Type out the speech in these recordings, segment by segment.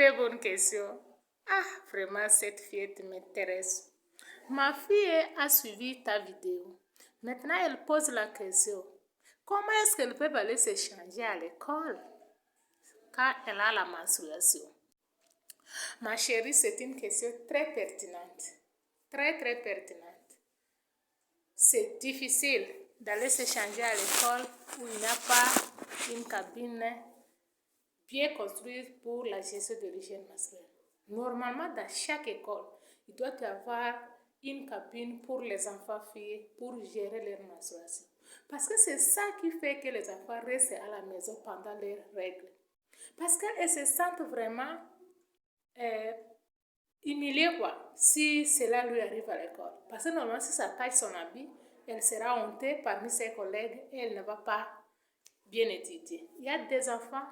très bonne question. Ah, vraiment, cette fillette m'intéresse. Ma fille a suivi ta vidéo. Maintenant, elle pose la question. Comment est-ce qu'elle peut aller se changer à l'école quand elle a la menstruation? Ma chérie, c'est une question très pertinente. Très, très pertinente. C'est difficile d'aller se changer à l'école où il n'y a pas une cabine bien construite pour la gestion de l'hygiène menstruelle. Normalement, dans chaque école, il doit y avoir une cabine pour les enfants filles pour gérer leur menstruation. Parce que c'est ça qui fait que les enfants restent à la maison pendant leurs règles. Parce qu'elles se sentent vraiment humiliées, quoi, si cela lui arrive à l'école. Parce que normalement, si ça taille son habit, elle sera hontée parmi ses collègues et elle ne va pas bien étudier. Il y a des enfants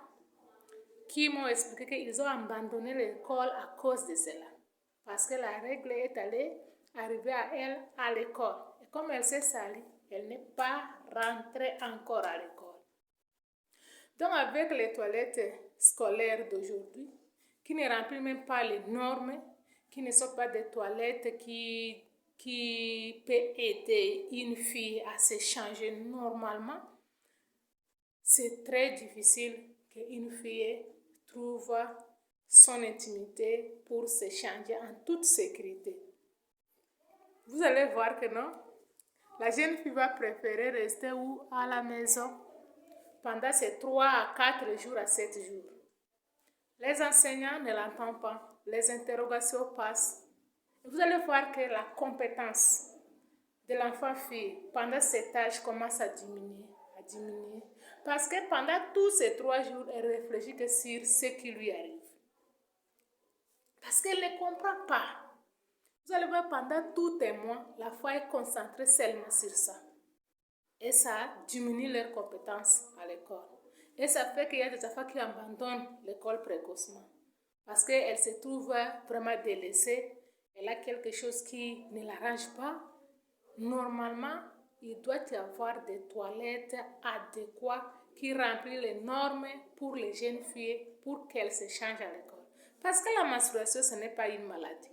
qui m'ont expliqué qu'ils ont abandonné l'école à cause de cela. Parce que la règle est allée arriver à elle à l'école. Et comme elle s'est salie, elle n'est pas rentrée encore à l'école. Donc avec les toilettes scolaires d'aujourd'hui, qui ne remplissent même pas les normes, qui ne sont pas des toilettes qui peuvent aider une fille à se changer normalement, c'est très difficile qu'une fille trouve son intimité pour se changer en toute sécurité. Vous allez voir que non, la jeune fille va préférer rester où? À la maison pendant ces 3 à 4 jours à 7 jours. Les enseignants ne l'entendent pas, les interrogations passent. Vous allez voir que la compétence de l'enfant fille pendant cet âge commence à diminuer. Parce que pendant tous ces 3 jours, elle réfléchit que sur ce qui lui arrive. Parce qu'elle ne comprend pas. Vous allez voir, pendant tout un mois, la foi est concentrée seulement sur ça. Et ça diminue leurs compétences à l'école. Et ça fait qu'il y a des enfants qui abandonnent l'école précocement. Parce qu'elle se trouve vraiment délaissée. Elle a quelque chose qui ne l'arrange pas. Normalement, il doit y avoir des toilettes adéquates qui remplissent les normes pour les jeunes filles pour qu'elles se changent à l'école. Parce que la menstruation, ce n'est pas une maladie.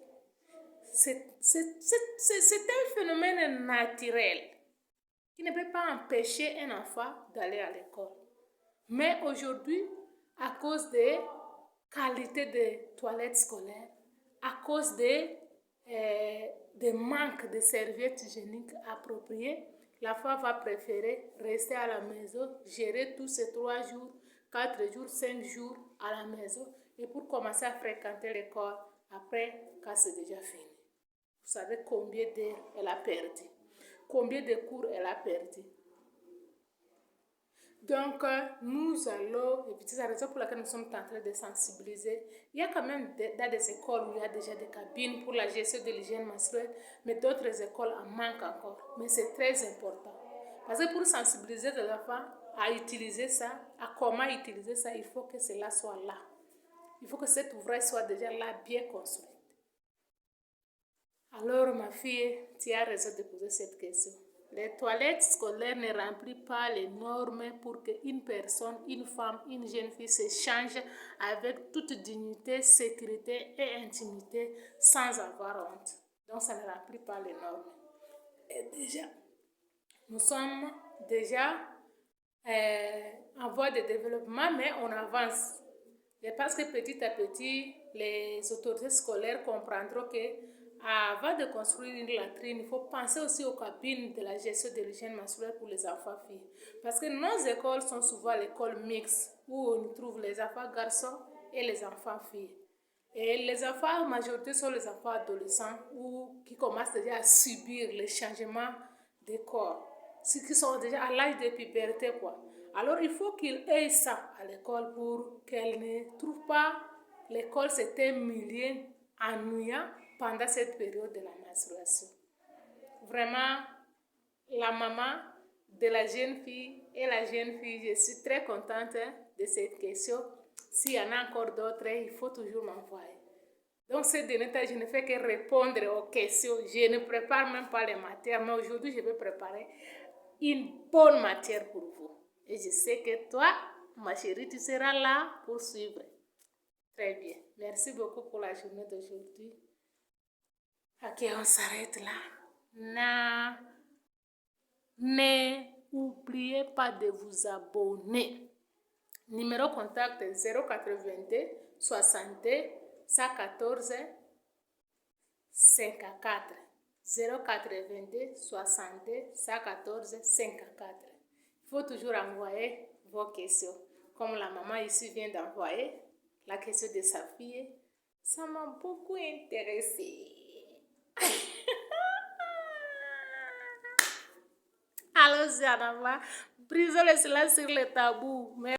C'est un phénomène naturel qui ne peut pas empêcher un enfant d'aller à l'école. Mais aujourd'hui, à cause des qualités des toilettes scolaires, à cause des manques de serviettes hygiéniques appropriées, la femme va préférer rester à la maison, gérer tous ces 3 jours, 4 jours, 5 jours à la maison et pour commencer à fréquenter l'école après quand c'est déjà fini. Vous savez combien d'heures elle a perdu, combien de cours elle a perdu. Donc, nous allons éviter, c'est la raison pour laquelle nous sommes en train de sensibiliser. Il y a quand même dans des écoles où il y a déjà des cabines pour la gestion de l'hygiène menstruelle, mais d'autres écoles en manquent encore. Mais c'est très important. Parce que pour sensibiliser les enfants à utiliser ça, à comment utiliser ça, il faut que cela soit là. Il faut que cet ouvrage soit déjà là, bien construit. Alors, ma fille, tu as raison de poser cette question. Les toilettes scolaires ne remplissent pas les normes pour qu'une personne, une femme, une jeune fille se change avec toute dignité, sécurité et intimité sans avoir honte. Donc, ça ne remplit pas les normes. Et déjà, nous sommes déjà en voie de développement, mais on avance. Et parce que petit à petit, les autorités scolaires comprendront que avant de construire une latrine, il faut penser aussi aux cabines de la gestion de l'hygiène menstruelle pour les enfants filles. Parce que nos écoles sont souvent l'école mixte où on trouve les enfants garçons et les enfants filles. Et les enfants, en majorité, sont les enfants adolescents ou qui commencent déjà à subir les changements de corps. Ceux qui sont déjà à l'âge de puberté, quoi. Alors, il faut qu'ils aient ça à l'école pour qu'elles ne trouvent pas l'école, c'est un milieu ennuyant pendant cette période de la menstruation. Vraiment, la maman de la jeune fille et la jeune fille, je suis très contente de cette question. S'il y en a encore d'autres, il faut toujours m'envoyer. Donc, ce dernier temps, je ne fais que répondre aux questions. Je ne prépare même pas les matières, mais aujourd'hui, je vais préparer une bonne matière pour vous. Et je sais que toi, ma chérie, tu seras là pour suivre. Très bien. Merci beaucoup pour la journée d'aujourd'hui. Ok, on s'arrête là. N'oubliez pas de vous abonner. Numéro contact 082 60 114 54. 082 60 114 54. Il faut toujours envoyer vos questions. Comme la maman ici vient d'envoyer la question de sa fille, ça m'a beaucoup intéressée. Allons-y, Anna, brisons le silence sur le tabou.